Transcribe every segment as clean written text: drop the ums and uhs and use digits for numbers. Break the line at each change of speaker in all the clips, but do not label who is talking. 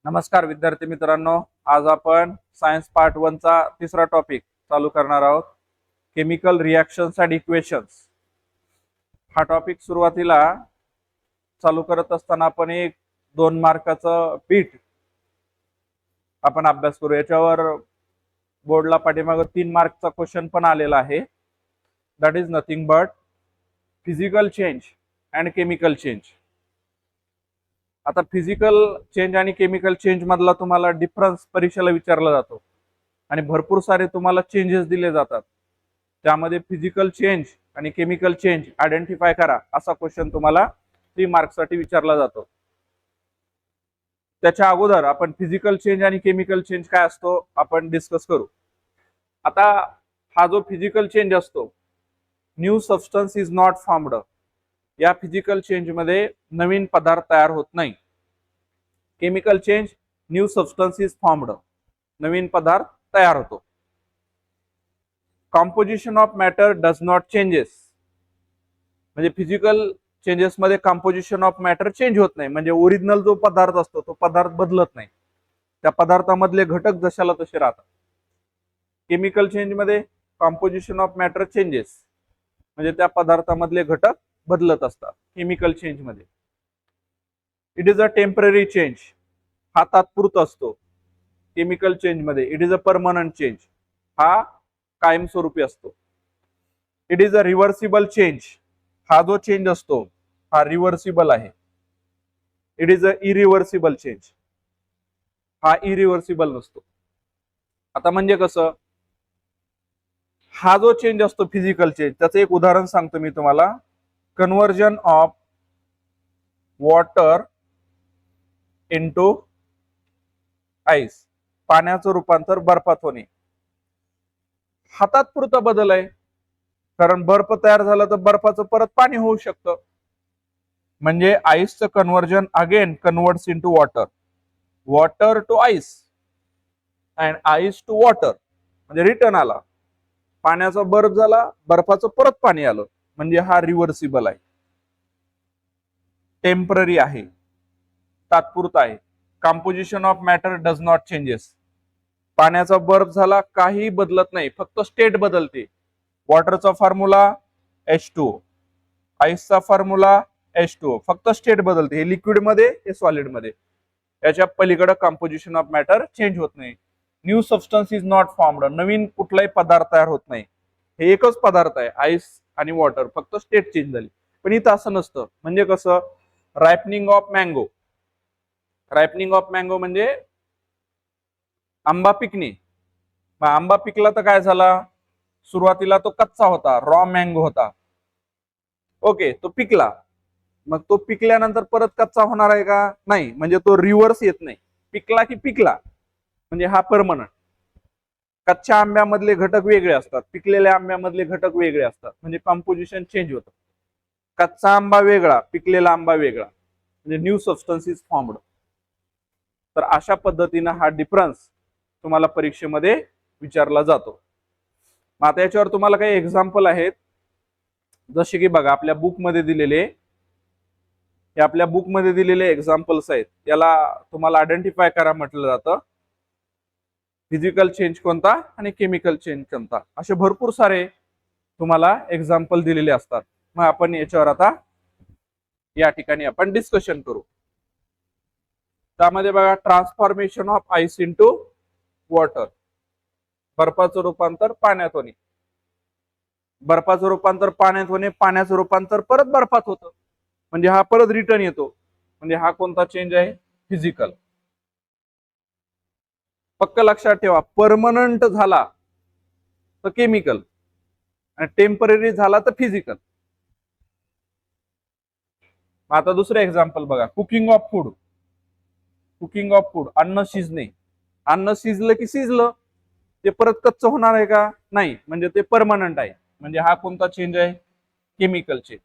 नमस्कार विद्यार्थी मित्रांनो, आज आपण सायन्स पार्ट 1 चा तिसरा टॉपिक चालू करणार आहोत. Chemical reactions and equations. हा टॉपिक सुरुवातीला चालू करत असताना आपण एक 2 मार्काचं बीट आपण अभ्यास करू. याच्यावर बोर्डला पाठीमागे 3 मार्कचा क्वेश्चन पण आलेला आहे. That is nothing but physical change and chemical change. आता फिजिकल चेंज आणि केमिकल चेंज मधला तुम्हाला डिफरन्स परीक्षेला विचारला जातो आणि भरपूर सारे तुम्हाला चेंजेस दिले जातात. त्यामध्ये फिजिकल चेंज आणि केमिकल चेंज आयडेंटिफाय करा असा क्वेश्चन तुम्हाला 3 मार्क्ससाठी विचारला जातो. त्याच्या अगोदर आपण फिजिकल चेंज आणि केमिकल चेंज काय असतो आपण डिस्कस करू. आता हा जो फिजिकल चेंज असतो, new substance is not formed. या फिजिकल चेंज मध्ये नवीन पदार्थ तयार होत नाही. Chemical change, new substance is formed, नवीन पदार्थ तयार होतो. Composition of matter does not changes. म्हणजे फिजिकल चेंजेस मध्ये कॉम्पोजिशन ऑफ मॅटर चेंज होत नाही, म्हणजे ओरिजिनल जो पदार्थ असतो तो पदार्थ बदलत नाही. त्या पदार्थामधले घटक जशाला तसे राहतात. केमिकल चेंज मध्ये कॉम्पोजिशन ऑफ मॅटर चेंजेस, म्हणजे त्या पदार्थामधले घटक बदलत असतात केमिकल चेंज मध्ये. It is a temporary change. हा तात्पुरता असतो. केमिकल चेंज मध्ये it is a permanent change. हा कायमस्वरूपी असतो. It is a reversible change. हा जो चेंज असतो हा रिव्हर्सिबल आहे. It is a irreversible change. हा इरिव्हर्सिबल नसतो. आता म्हणजे कसं, हा जो चेंज असतो फिजिकल चेंज, त्याचं एक उदाहरण सांगतो मी तुम्हाला. Conversion of water into ice. पाण्याचं रूपांतर बर्फात होणे. हा तात्पुरता बदल आहे, कारण बर्फ तयार झाला तर बर्फाचं परत पाणी होऊ शकतं. म्हणजे आईसचं conversion again converts into water, water to ice and ice to water, म्हणजे रिटर्न आला. पाण्याचा बर्फ झाला, बर्फाचं परत पाणी आलं, म्हणजे हा रिव्हर्सिबल आहे. टेम्पररी आहे, तात्पुरता आहे. Composition of matter does not changes. पाण्याचा बर्फ झाला, काही बदलत नाही, फक्त स्टेट बदलते. वॉटरचा फॉर्म्युला H2O, आईसचा फॉर्म्युला H2O, फक्त स्टेट बदलते. हे लिक्विड मध्ये, हे सॉलिड मध्ये. याच्या पलीकडे कॉम्पोजिशन ऑफ मॅटर चेंज होत नाही. New substance is not formed. नवीन कुठलाही पदार्थ तयार होत नाही. हे एकच पदार्थ आहे आईस आणि वॉटर, फक्त स्टेट चेंज झाली. पण इथं असं नसतं. म्हणजे कसं, ripening of mango. Ripening of mango म्हणजे आंबा पिकणे. मग आंबा पिकला तर काय झाला, सुरुवातीला तो कच्चा होता, रॉ मँगो होता. ओके, तो पिकला. मग तो पिकल्यानंतर परत कच्चा होणार आहे का? नाही, म्हणजे तो रिव्हर्स येत नाही. पिकला की पिकला, म्हणजे हा परमनंट. कच्च्या आंब्यामधले घटक वेगळे असतात, पिकलेल्या आंब्यामधले घटक वेगळे असतात, म्हणजे कॉम्पोजिशन चेंज होतं. कच्चा आंबा वेगळा, पिकलेला आंबा वेगळा, म्हणजे न्यू सबस्टन्स इज फॉर्मड. तर अशा पद्धतीनं हा डिफरन्स तुम्हाला परीक्षेमध्ये विचारला जातो. मग आता याच्यावर तुम्हाला काही एक्झाम्पल आहेत. जसे की बघा, आपल्या बुक मध्ये दिलेले, हे आपल्या बुक मध्ये दिलेले एक्झाम्पल्स आहेत. याला तुम्हाला आयडेंटिफाय करा म्हटलं जातं. फिजिकल चेंज कोणता आणि केमिकल चेंज कोणता, असे भरपूर सारे तुम्हाला एक्झाम्पल दिलेले असतात. मग आपण याच्यावर आता या ठिकाणी आपण डिस्कशन करू. त्यामध्ये बघा, transformation of ice into water. बर्फाचं रूपांतर पाण्यात होणे. बर्फाचं रूपांतर पाण्यात होणे, पाण्याचं रूपांतर परत बर्फात होतं, म्हणजे हा परत रिटर्न येतो. म्हणजे हा कोणता चेंज आहे? फिजिकल. पक्क लक्षात ठेवा, परमनंट झाला तर केमिकल आणि टेम्पररी झाला तर फिजिकल. आता दुसरं एक्झाम्पल बघा, cooking of food. Cooking of food, अन्न शिजणे. अन्न शिजलं की शिजलं, ते परत कच्चं होणार आहे का? नाही, म्हणजे ते परमनंट आहे. म्हणजे हा कोणता चेंज आहे? Chemical change.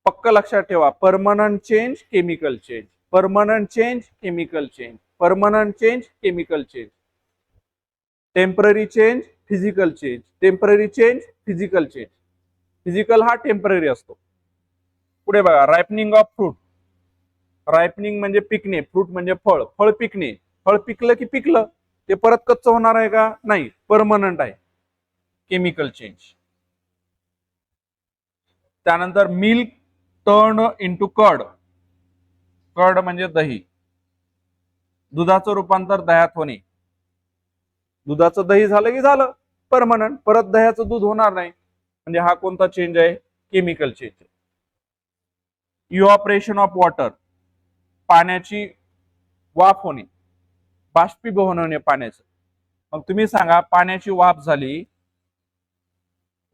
पक्क लक्षात ठेवा, permanent change, chemical change, permanent change, chemical change, permanent change, chemical change. Temporary change, physical change, temporary change, physical change. Physical हा टेम्पररी असतो. पुढे बघा, रायपनिंग ऑफ फ्रूट. रायपनिंग म्हणजे पिकणे, फ्रूट म्हणजे फळ, फळ पिकणे, फळ पिकलं की पिकलं, ते परत कच्चं होणार आहे का? नाही, परमनंट आहे, केमिकल चेंज. त्यानंतर milk turn into curd, curd म्हणजे दही, दुधाचं रूपांतर दह्यात होणे, दुधाचं दही झालं की झालं परमनंट, परत दह्याचं दूध होणार नाही, म्हणजे हा कोणता चेंज आहे? Chemical change. Evaporation of water, पाण्याची वाफ होणे, बाष्पीभवन होणे पाण्याचं. मग तुम्ही सांगा, पाण्याची वाफ झाली,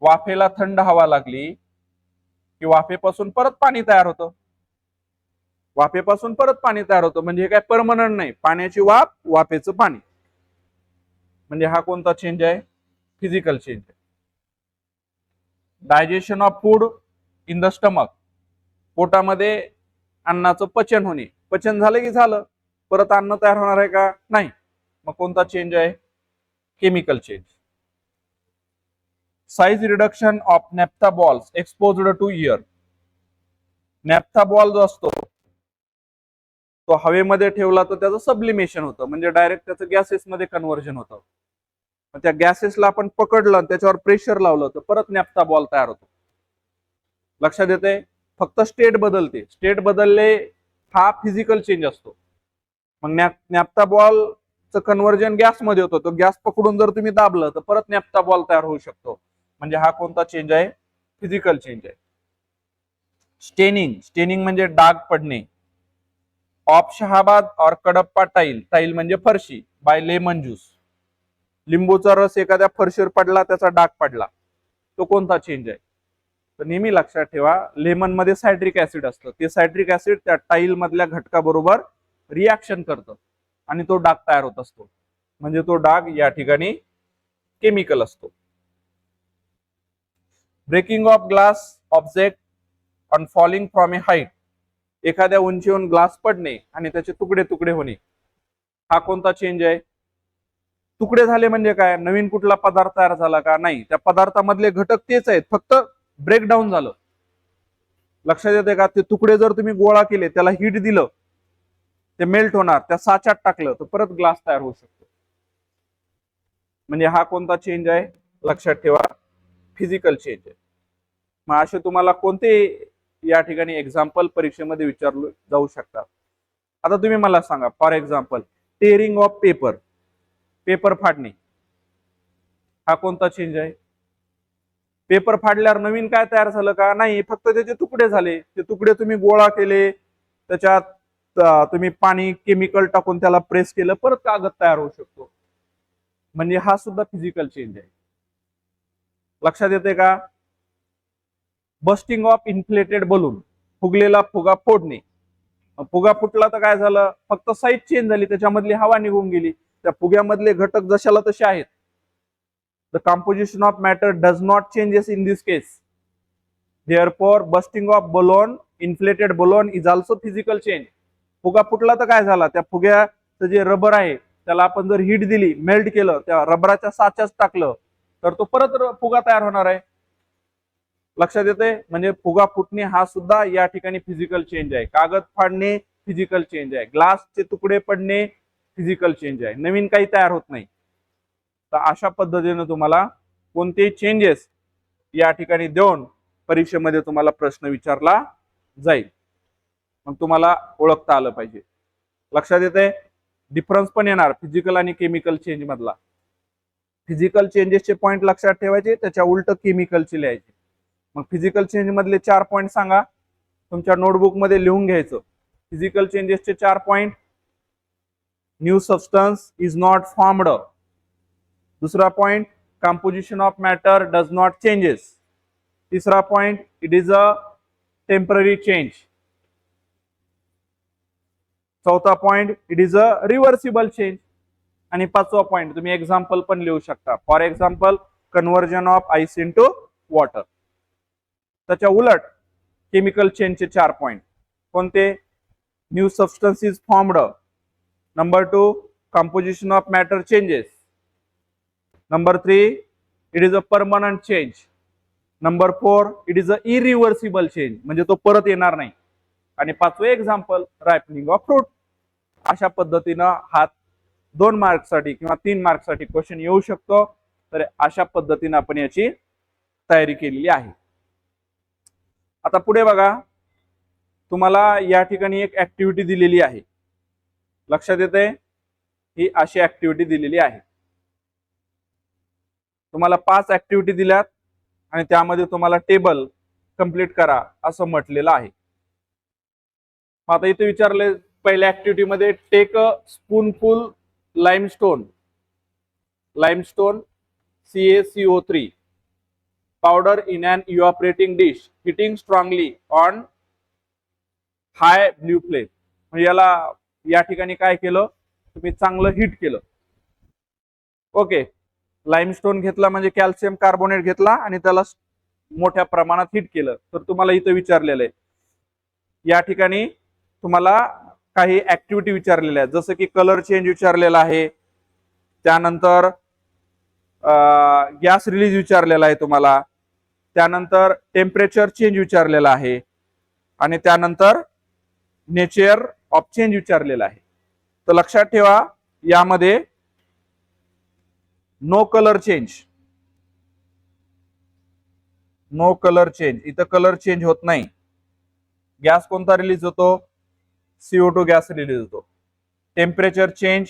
वाफेला थंड हवा लागली की वाफेपासून परत पाणी तयार होतं, वाफेपासून परत पाणी तयार होतं, म्हणजे हे काय परमनंट नाही, पाण्याची वाफ, वाफेचं पाणी, म्हणजे हा कोणता चेंज आहे? Physical change. Digestion of food in the stomach, पोटामध्ये अन्नाचं पचन होणे, पचन झालं की झालं, परत अन्न तयार होणार आहे का? नाही, मग कोणता चेंज आहे? Chemical change. Size reduction of naphtha balls exposed to air, naphtha ball जो असतो तो हवेमध्ये ठेवला तर त्याचं सब्लिमेशन होतं, म्हणजे डायरेक्ट त्याचं गॅसेस मध्ये कन्व्हर्जन होतं. त्या गॅसेसला आपण पकडलं, त्याच्यावर प्रेशर लावलं तर परत नॅप्था बॉल तयार होतो. लक्षात येते? फक्त स्टेट बदलते, स्टेट बदलले हा फिजिकल चेंज असतो. मग नॅप्था बॉलचं कन्व्हर्जन गॅसमध्ये होतं, तो गॅस पकडून जर तुम्ही दाबलं तर परत नॅप्था बॉल तयार होऊ शकतो, म्हणजे हा कोणता चेंज आहे? फिजिकल चेंज आहे. स्टेनिंग, स्टेनिंग म्हणजे डाग पडणे, ऑफ शहाबाद और कडप्पा टाईल, टाईल म्हणजे फरशी, बाय लेमन ज्यूस, लिंबूचा रस एखाद्या फरशीवर पडला, त्याचा डाग पडला, तो कोणता चेंज आहे? तर नेहमी लक्षात ठेवा, लेमन मध्ये सायट्रिक ऍसिड असतं, ते सायट्रिक ऍसिड त्या टाईल मधल्या घटकाबरोबर रिॲक्शन करतं आणि तो डाग तयार होत असतो, म्हणजे तो डाग या ठिकाणी केमिकल असतो. Breaking of glass object on falling from a height, एखाद्या उंचीवरून ग्लास पडणे आणि त्याचे तुकडे तुकडे होणे, हा कोणता चेंज आहे? तुकडे झाले म्हणजे काय? नवीन कुठला पदार्थ तयार झाला का? नाही, त्या पदार्थामधले घटक तेच आहेत, फक्त ब्रेकडाऊन झालं. लक्षात येते का? ते तुकडे जर तुम्ही गोळा केले, त्याला हीट दिलं, ते मेल्ट होणार, त्या साच्यात टाकलं तर परत ग्लास तयार होऊ शकतो, म्हणजे हा कोणता चेंज आहे? लक्षात ठेवा, फिजिकल चेंज आहे. मग असे तुम्हाला कोणते या ठिकाणी एक्झाम्पल परीक्षेमध्ये विचारले जाऊ शकतात? आता तुम्ही मला सांगा, for example tearing of paper, paper फाडणे, हा कोणता चेंज आहे? पेपर फाडल्यावर नवीन काय तयार झालं का? नाही, फक्त त्याचे तुकडे झाले, ते तुकडे तुम्ही गोळा केले, त्याच्यात तुम्ही पाणी केमिकल टाकून त्याला प्रेस केलं, परत कागद तयार होऊ शकतो, म्हणजे हा सुद्धा फिजिकल चेंज आहे. लक्षात येते का? बस्टिंग ऑफ इन्फ्लेटेड बलून, फुगलेला फुगा फोडणे, फुगा फुटला तर काय झालं? फक्त साईज चेंज झाली, त्याच्यामधली हवा निघून गेली, त्या फुग्यामधले घटक जशाला तसे आहेत. The composition of matter does not changes in this case, therefore bursting of balloon, inflated balloon is also physical change. फुगा फुटला तर काय झाला? त्या फुग्याचं जे रबर आहे त्याला आपण जर हीट दिली, मेल्ट केलं, त्या रबराच्या साच्यात टाकलं, तर तो परत फुगा तयार होणार आहे. लक्षात येते? म्हणजे फुगा फुटणे हा सुद्धा या ठिकाणी फिजिकल चेंज आहे. कागद फाडणे फिजिकल चेंज आहे, ग्लासचे तुकडे पडणे फिजिकल चेंज आहे, नवीन काही तयार होत नाही. तर अशा पद्धतीने तुम्हाला कोणते चेंजेस या ठिकाणी देऊन परीक्षेमध्ये तुम्हाला प्रश्न विचारला जाईल, मग तुम्हाला ओळखता आलं पाहिजे. लक्षात येते? डिफरन्स पण येणार फिजिकल आणि केमिकल चेंज मधला. फिजिकल चेंजेसचे पॉइंट लक्षात ठेवायचे, त्याच्या उलट केमिकलचे लिहायचे. मग फिजिकल चेंज मधले 4 पॉइंट सांगा, तुमच्या नोटबुक मध्ये लिहून घ्यायचं. फिजिकल चेंजेसचे 4 point: new substance is not formed. दूसरा point, composition of matter does not changes. तीसरा point, it is a temporary change. चौथा point, it is a reversible change. आणि पाचवा पॉइंट तुम्ही एक्झाम्पल पण लिहू शकता. For example, conversion of ice into water. त्याच्या उलट केमिकल चेंजचे 4 पॉइंट कोणते? New substance is formed. Number 2, composition of matter changes. Number 3, it is a permanent change. Number 4, it is a irreversible change, म्हणजे तो परत येणार नाही. आणि 5वं एक्झाम्पल रायपनिंग ऑफ फ्रूट. अशा पद्धतीनं हा 2 मार्क्ससाठी किंवा 3 मार्क्ससाठी क्वेश्चन येऊ शकतो. तर अशा पद्धतीने आपण याची तयारी केलेली आहे. आता पुढे बघा, तुम्हाला या ठिकाणी एक ऍक्टिव्हिटी दिलेली आहे. लक्षात येते, ही अशी ऍक्टिव्हिटी दिलेली आहे. तुम्हाला 5 ऍक्टिव्हिटी दिल्यात आणि त्यामध्ये तुम्हाला टेबल कंप्लीट करा असं म्हटलेलं आहे. आता इथे विचारले पहिल्या ऍक्टिव्हिटी मध्ये, take a spoonful limestone CaCO3 powder in an evaporating dish, heating strongly on high blue flame. म्हणजे याला या ठिकाणी काय केलं, तुम्ही चांगलं हिट केलं. ओके, लाइमस्टोन घेतला म्हणजे कॅल्शियम कार्बोनेट घेतला आणि त्याला मोठ्या प्रमाणात हिट केलं. तर तुम्हाला इथं विचारलेलं आहे, या ठिकाणी तुम्हाला काही ऍक्टिव्हिटी विचारलेल्या आहेत. जसं की कलर चेंज विचारलेला आहे, त्यानंतर गॅस रिलीज विचारलेला आहे तुम्हाला, त्यानंतर टेम्परेचर चेंज विचारलेला आहे आणि त्यानंतर नेचर ऑफ चेंज विचारलेला आहे. तर लक्षात ठेवा, यामध्ये नो कलर चेंज, इथं कलर चेंज होत नाही. गॅस कोणता रिलीज होतो, CO2 गॅस रिलीज होतो. टेम्परेचर चेंज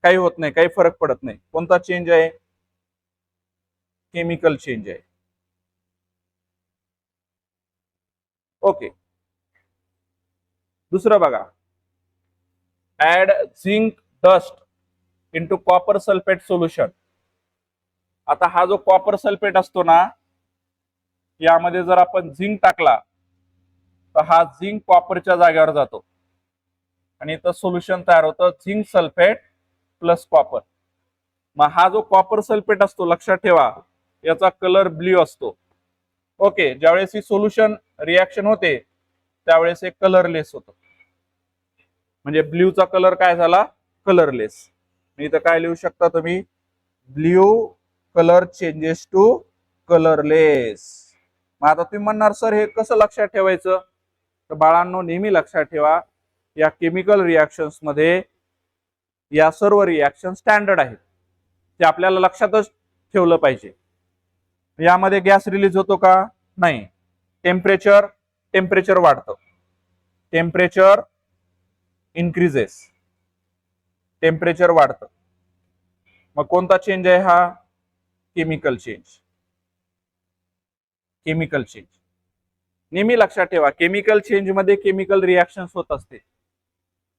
काही होत नाही, काही फरक पडत नाही. कोणता चेंज आहे, केमिकल चेंज आहे. ओके, दुसरं बघा, add zinc dust into copper sulphate solution. आता हा जो कॉपर सल्फेट असतो ना, यामध्ये जर आपण झिंक टाकला तर हा झिंक कॉपरच्या जागेवर जातो आणि इथं सोल्युशन तयार होतं, झिंक सल्फेट प्लस कॉपर. मग हा जो कॉपर सल्फेट असतो, लक्षात ठेवा, याचा कलर ब्ल्यू असतो. ओके, ज्यावेळेस ही सोल्युशन रिॲक्शन होते त्यावेळेस हे कलरलेस होतं. म्हणजे ब्ल्यूचा कलर काय झाला, कलरलेस. इथं काय लिहू शकता तुम्ही, blue colour changes to colourless. मग आता तुम्ही म्हणणार सर हे कसं लक्षात ठेवायचं, तर बाळांनो नेहमी लक्षात ठेवा, या केमिकल रिॲक्शन्स मध्ये या सर्व रिॲक्शन स्टँडर्ड आहेत, ते आपल्याला लक्षातच ठेवलं पाहिजे. यामध्ये गॅस रिलीज होतो का, नाही. टेम्परेचर वाढतं, टेम्परेचर इन्क्रीजेस, टेम्परेचर वाढतं. मग कोणता चेंज आहे हा, केमिकल चेंज. नेहमी लक्षात ठेवा, केमिकल चेंज मध्ये केमिकल रिॲक्शन होत असते.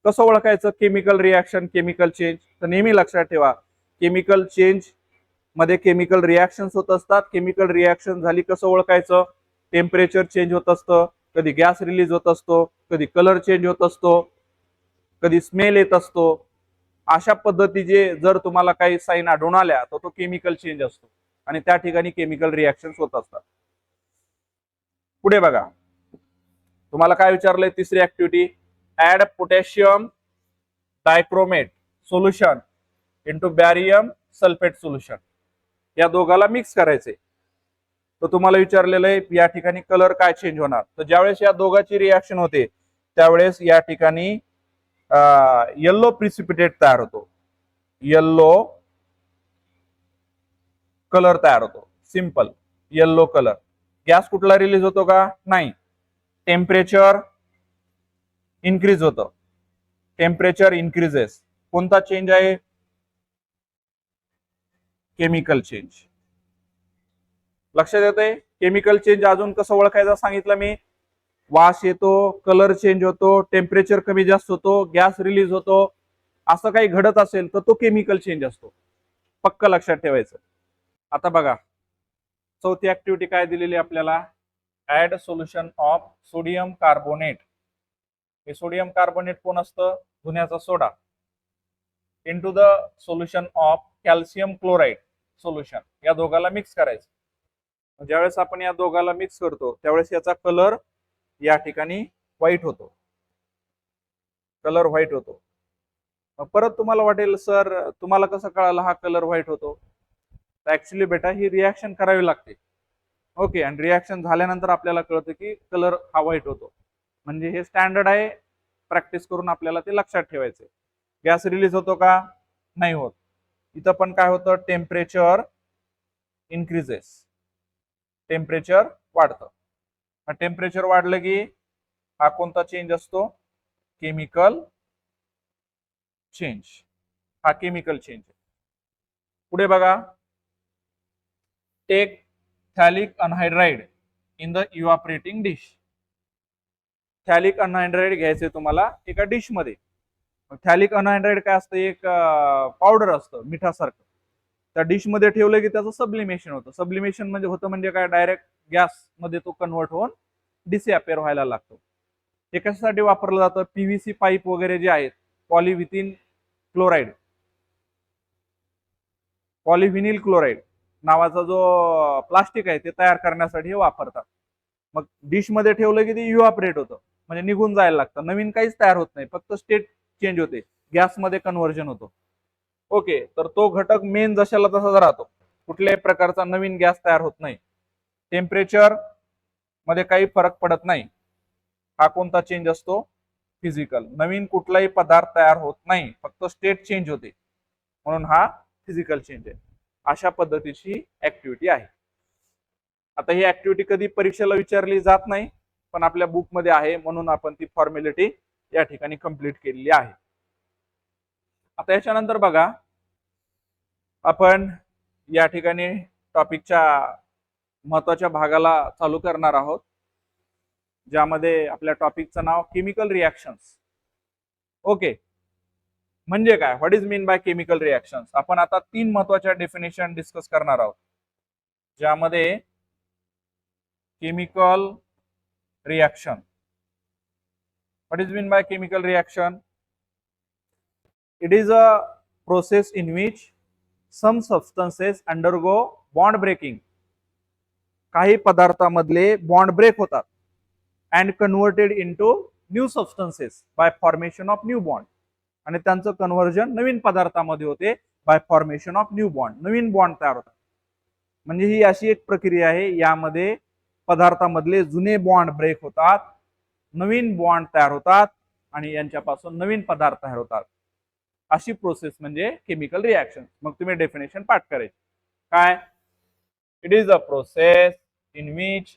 कसं ओळखायचं केमिकल रिॲक्शन, केमिकल चेंज, तर नेहमी लक्षात ठेवा, केमिकल चेंज मध्ये केमिकल रिॲक्शन होत असतात. केमिकल रिॲक्शन झाली कसं ओळखायचं, टेम्परेचर चेंज होत असतं, कधी गॅस रिलीज होत असतो, कधी कलर चेंज होत असतो, कधी स्मेल येत असतो. अशा पद्धतीचे जर तुम्हाला काही साईन आढळून आल्या तर तो केमिकल चेंज असतो आणि त्या ठिकाणी केमिकल रिॲक्शन होत असतात. पुढे बघा, तुम्हाला काय विचारलंय, तिसरी activity, add potassium dichromate solution into barium sulphate solution. या दोघाला मिक्स करायचे. तर तुम्हाला विचारलेलं आहे या ठिकाणी कलर काय चेंज होणार, तर ज्यावेळेस या दोघांची रिॲक्शन होते त्यावेळेस या ठिकाणी येल्लो प्रिसिपिटेट तयार होतो, येल्लो कलर तयार होतो, सिंपल येल्लो कलर. गॅस कुठला रिलीज होतो का, नाही. टेम्परेचर इन्क्रीज होतं, टेम्परेचर इन्क्रीजेस. कोणता चेंज आहे, केमिकल चेंज. लक्षात येते, केमिकल चेंज अजून कसं ओळखायचं सांगितलं मी, वास येतो, कलर चेंज होतो, टेम्परेचर कमी जास्त होतो, गॅस रिलीज होतो, असं काही घडत असेल तर तो केमिकल चेंज असतो. पक्क लक्षात ठेवायचं. आता बघा, चौथी ऍक्टिव्हिटी काय दिलेली आपल्याला, add solution of sodium carbonate. हे सोडियम कार्बोनेट कोण असतं, धुण्याचा soda, into the solution of calcium chloride solution. या दोघाला मिक्स करायचं. ज्यावेळेस आपण या दोघाला मिक्स करतो त्यावेळेस याचा कलर या ठिकाणी व्हाईट होतो, कलर व्हाईट होतो. परत तुम्हाला वाटेल सर तुम्हाला कसं कळालं हा कलर व्हाईट होतो, तर ऍक्च्युली बेटा ही रिॲक्शन करावी लागते. ओके, आणि रिॲक्शन झाल्यानंतर आपल्याला कळतं की कलर हा व्हाईट होतो. म्हणजे हे स्टँडर्ड आहे, प्रॅक्टिस करून आपल्याला ते लक्षात ठेवायचे. गॅस रिलीज होतो का? नाही होत. इथं पण काय होतं, टेम्परेचर इन्क्रीजेस, टेम्परेचर वाढतं. टेम्परेचर वाढलं की हा कोणता चेंज असतो? Chemical change. हा केमिकल चेंज. पुढे बघा, take phthalic anhydride in the evaporating dish. Phthalic anhydride घ्यायचे तुम्हाला एका डिश मध्ये. थॅलिक अनहायड्राइड काय असतं? एक पावडर असतं मिठासारखं. त्या डिश मध्ये ठेवलं की त्याचं सब्लिमेशन होतं. सब्लिमेशन म्हणजे होतं म्हणजे काय? डायरेक्ट गॅस मध्ये तो कन्वर्ट होऊन डिसअपिअर व्हायला लागतो. हे कशासाठी वापरलं जातं? पीव्हीसी पाईप वगैरे जे आहेत, पॉलिव्हिथिन क्लोराईड, पॉलिव्हिनिल क्लोराईड नावाचा जो प्लास्टिक आहे ते तयार करण्यासाठी हे वापरतात. मग डिश मध्ये ठेवलं की ते इव्हापरेट होतं, म्हणजे निघून जायला लागतं. नवीन काहीच तयार होत नाही, फक्त स्टेट चेंज होते, गॅसमध्ये कन्व्हर्जन होतो. ओके, तर तो घटक मेन जशाला तसाच राहतो, कुठल्याही प्रकारचा नवीन गॅस तयार होत नाही. टेम्परेचर मध्ये काही फरक पडत नाही. हा कोणता चेंज असतो? फिजिकल. नवीन कुठलाही पदार्थ तयार होत नाही, फक्त स्टेट चेंज होते, म्हणून हा फिजिकल चेंज आहे. अशा पद्धतीची ऍक्टिव्हिटी आहे. आता ही ऍक्टिव्हिटी कधी परीक्षेला विचारली जात नाही, पण आपल्या बुक मध्ये आहे, म्हणून आपण ती फॉर्मॅलिटी या ठिकाणी कंप्लीट केलेली आहे. आता याच्यानंतर बघा, आपण या ठिकाणी टॉपिकच्या महत्वाच्या भागाला चालू करणार आहोत, ज्यामध्ये आपल्या टॉपिकचं नाव केमिकल रिॲक्शन्स. ओके, म्हणजे काय? What is mean by chemical reactions? आपण आता 3 महत्वाच्या डेफिनेशन डिस्कस करणार आहोत, ज्यामध्ये chemical reaction. What is mean by chemical reaction? It is a process in which some substances undergo bond breaking. काही पदार्थांमधले बॉन्ड ब्रेक होतात and converted into new substances bye formation of new bond. आणि त्यांचं conversion नवीन पदार्थामध्ये होते bye formation of new bond. Naveen bond तयार होतात. म्हणजे ही अशी एक प्रक्रिया आहे, यामध्ये पदार्थामधले जुने बॉन्ड ब्रेक होतात, नवीन बॉन्ड तयार होतात आणि यांच्यापासून नवीन पदार्थ तयार होतात. अशी प्रोसेस म्हणजे केमिकल रिॲक्शन. मग तुम्ही डेफिनेशन पाठ करायची. काय? It is a process in which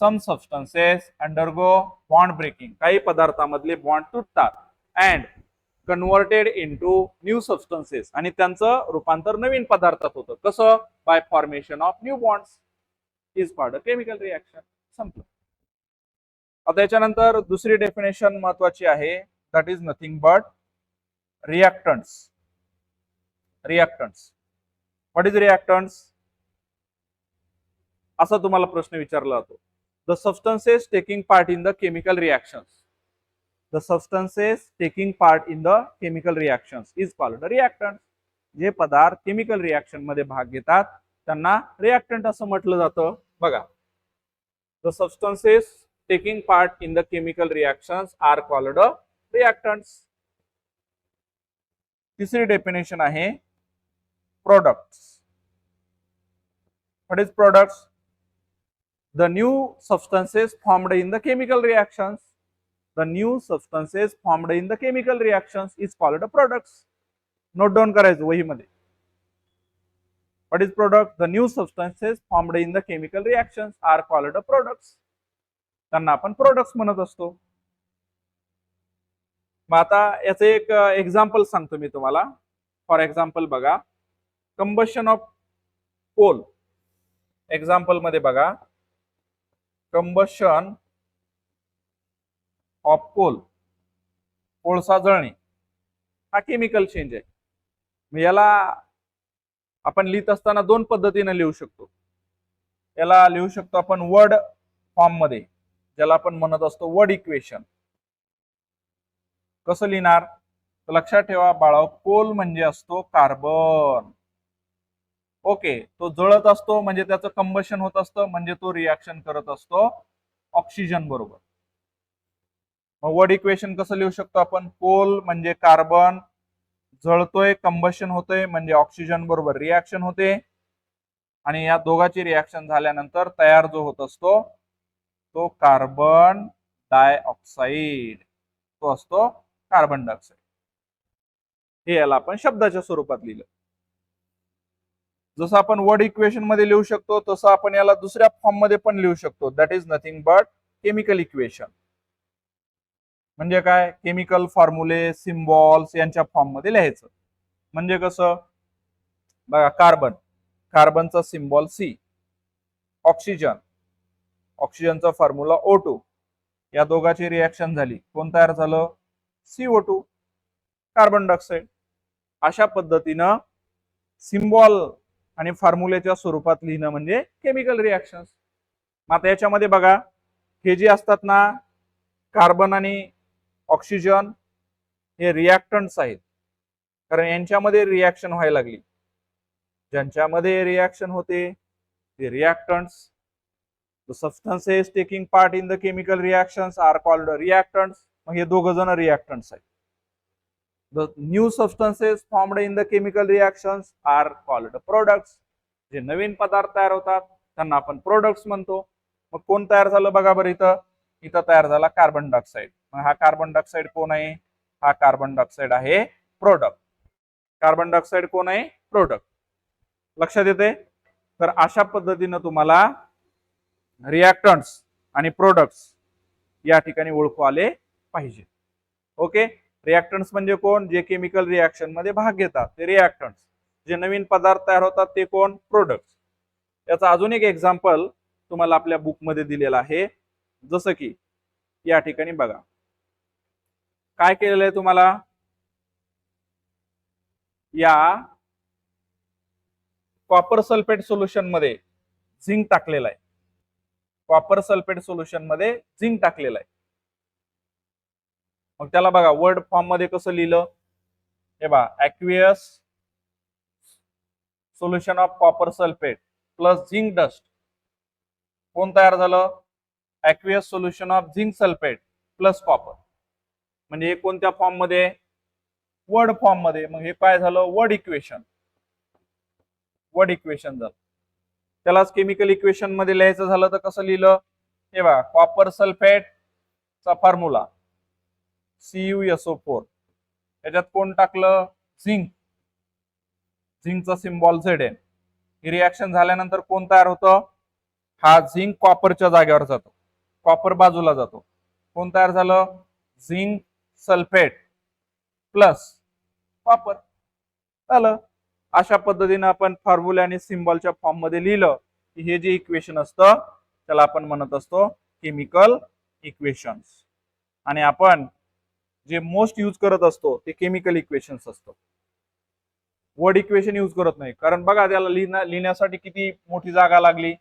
some substances undergo bond breaking. काही पदार्थामधले बॉन्ड तुटतात and converted into new substances, आणि त्यांचं रूपांतर नवीन पदार्थात होतं. कसं? By formation of new bonds. Is called a chemical reaction. संपलं. आता याच्यानंतर दुसरी डेफिनेशन महत्वाची आहे, that is nothing but reactants. Reactants. What is reactants? असा तुम्हाला प्रश्न विचारला जातो. The substances taking part in the chemical reactions. The substances taking part in the chemical reactions is called reactants. जे पदार्थ केमिकल रिॲक्शन मध्ये भाग घेतात त्यांना रिॲक्टंट असं म्हटलं जातं. बघा, the substances taking part in the chemical reactions are called reactants. तिसरी डेफिनेशन आहे products. What is products? The new substances formed in the chemical reactions. The new substances formed in the chemical reactions is called products. Note down करायचं वहीमध्ये. What is product? The new substances formed in the chemical reactions are called products. त्यांना आपण products म्हणत असतो. मग आता याचं एक एक्झाम्पल सांगतो मी तुम्हाला. फॉर एक्झाम्पल बघा, कंबशन ऑफ कोल. एक्झाम्पल मध्ये बघा, कंबशन ऑफ कोल, कोळसा जळणे, हा केमिकल चेंज आहे. याला आपण लिहित असताना 2 पद्धतीने लिहू शकतो. याला लिहू शकतो आपण वर्ड फॉर्म मध्ये, ज्याला आपण म्हणत असतो वर्ड इक्वेशन. कसं लिहिणार? तर लक्षात ठेवा बाळा, कोल म्हणजे असतो कार्बन. ओके, तो जळत असतो म्हणजे त्याचं कंबशन होत असतं, म्हणजे तो रिॲक्शन करत असतो ऑक्सिजन बरोबर. मग वर्ड इक्वेशन कसं लिहू शकतो आपण? कोल म्हणजे कार्बन, जळतोय कंबशन होतोय म्हणजे ऑक्सिजन बरोबर रिॲक्शन होते, आणि या दोघांची रिॲक्शन झाल्यानंतर तयार जो होत असतो तो कार्बन डायऑक्साईड, तो असतो कार्बन डायऑक्साईड. हे याला आपण शब्दाच्या स्वरूपात लिहिलं. जसं आपण वर्ड इक्वेशन मध्ये लिहू शकतो तसं आपण याला दुसऱ्या फॉर्म मध्ये पण लिहू शकतो. That is nothing but chemical equation. म्हणजे काय, केमिकल फॉर्म्युले, सिम्बॉल्स यांच्या फॉर्म मध्ये लिहायचं. म्हणजे कसं बघा, कार्बन, कार्बनचा सिम्बॉल सी. ऑक्सिजन, ऑक्सिजनचा फॉर्म्युला O2. या दोघांची रिएक्शन झाली, कोण तयार झालं, CO2, कार्बन डायऑक्साईड. अशा पद्धतीनं सिम्बॉल आणि फॉर्म्युलेच्या स्वरूपात लिहिणं म्हणजे केमिकल रिएक्शन. मग आता याच्यामध्ये बघा, हे जे असतात ना, कार्बन आणि ऑक्सिजन, हे रिएक्टंट्स आहेत, कारण यांच्यामध्ये रिएक्शन व्हायला लागली. ज्यांच्यामध्ये रिएक्शन होते ते reactants. The substances taking part in the chemical reactions are called reactants. मग हे दोघ जण रिएक्टंट्स आहेत. The new substances formed in the chemical reactions are called products. जे नवीन पदार्थ तयार होतात त्यांना आपण प्रोडक्ट्स म्हणतो. मग कोण तयार झालं बघा बरं, इथं तयार झाला कार्बन डायऑक्साईड. मग हा कार्बन डायऑक्साईड कोण आहे, हा कार्बन डायऑक्साईड आहे प्रोडक्ट. कार्बन डायऑक्साईड कोण आहे, प्रोडक्ट. लक्षात येते. तर अशा पद्धतीनं तुम्हाला रिएक्टंट्स आणि प्रोडक्ट्स या ठिकाणी ओळखू आले पाहिजे. ओके, रिएक्टंट्स म्हणजे कोण, जे केमिकल रिएक्शन मध्ये भाग घेतात ते रिएक्टंट्स. जे नवीन पदार्थ तयार होतात ते कोण, प्रोडक्ट्स. याचा अजून एक एक्झाम्पल तुम्हाला आपल्या बुक मध्ये दिलेला आहे. जसं की या ठिकाणी बघा काय केलेलं आहे तुम्हाला, या कॉपर सल्फेट सोल्युशन मध्ये झिंक टाकलेला आहे. कॉपर सल्फेट सोल्युशन मध्ये झिंक टाकलेलं आहे. मग त्याला बघा वर्ड फॉर्म मध्ये कसं लिहिलं, हे बघा, aqueous solution of copper sulphate plus zinc dust. कोण तयार झालं, aqueous solution of zinc sulphate plus copper. म्हणजे हे कोणत्या फॉर्म मध्ये, वर्ड फॉर्म मध्ये. मग हे काय झालं, वर्ड इक्वेशन. वर्ड इक्वेशन झालं. त्यालाच केमिकल इक्वेशन मध्ये लिहायचं झालं तर कसं लिहिलं, हे बघा, कॉपर सल्फेट चा फॉर्म्युला CuSO4. त्याच्यात कोण टाकलं, झिंक. झिंकचा सिम्बॉल Zn. ही रिएक्शन झाल्यानंतर कोण तयार होतं, हा झिंक कॉपरच्या जागेवर जातो, कॉपर बाजूला जातो. कोण तयार झालं, झिंक सल्फेट प्लस कॉपर झालं. अशा पद्धतीने आपण फॉर्म्युला आणि सिम्बॉलच्या फॉर्म मध्ये लिहिलं की हे जे इक्वेशन असतं त्याला आपण म्हणत असतो केमिकल इक्वेशन्स. आणि आपण जे मोस्ट यूज करत असतो ते केमिकल इक्वेशन्स असतो. वर्ड इक्वेशन यूज करत नाही, कारण बघा त्याला लिहिण्यासाठी किती मोठी जागा लागली,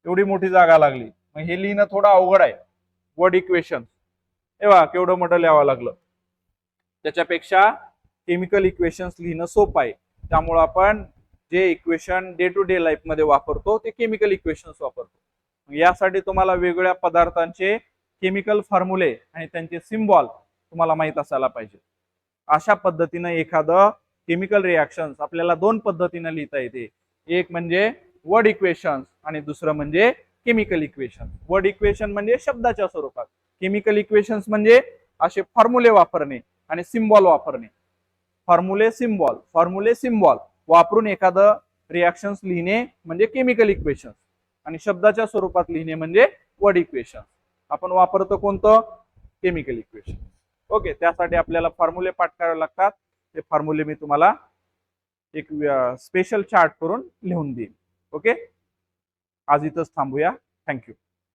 एवढी मोठी जागा लागली. मग हे लिहिणं थोडं अवघड आहे. वर्ड इक्वेशन हे बघा केवढं मोठं लिहावं लागलं. त्याच्यापेक्षा केमिकल इक्वेशन्स लिहिणं सोपं आहे. त्यामुळे आपण जे equation day to day life मध्ये वापरतो ते केमिकल इक्वेशन्स वापरतो. यासाठी तुम्हाला वेगवेगळ्या पदार्थांचे केमिकल फॉर्म्युले आणि त्यांचे सिम्बॉल तुम्हाला माहित असायला पाहिजे. अशा पद्धतीनं एखादं केमिकल रिएक्शन्स आपल्याला दोन पद्धतीने लिहिता येते. एक म्हणजे वर्ड इक्वेशन्स आणि दुसरं म्हणजे केमिकल इक्वेशन. वर्ड इक्वेशन म्हणजे शब्दाच्या स्वरूपात, केमिकल इक्वेशन्स म्हणजे असे फॉर्म्युले वापरणे आणि सिम्बॉल वापरणे. फॉर्म्युले सिम्बॉल, फॉर्म्युले सिम्बॉल वापरून एखादं रिएक्शन्स लिहिणे म्हणजे केमिकल इक्वेशन, आणि शब्दाच्या स्वरूपात लिहिणे म्हणजे वर्ड इक्वेशन. आपण वापरतो कोणतं, केमिकल इक्वेशन. ओके, त्यासाठी आपल्याला फॉर्म्युले पाठ करावे लागतात. ते फॉर्म्युले मी तुम्हाला एक स्पेशल चार्ट करून लिहून देईन. ओके, आज इथंच थांबूया. थँक्यू.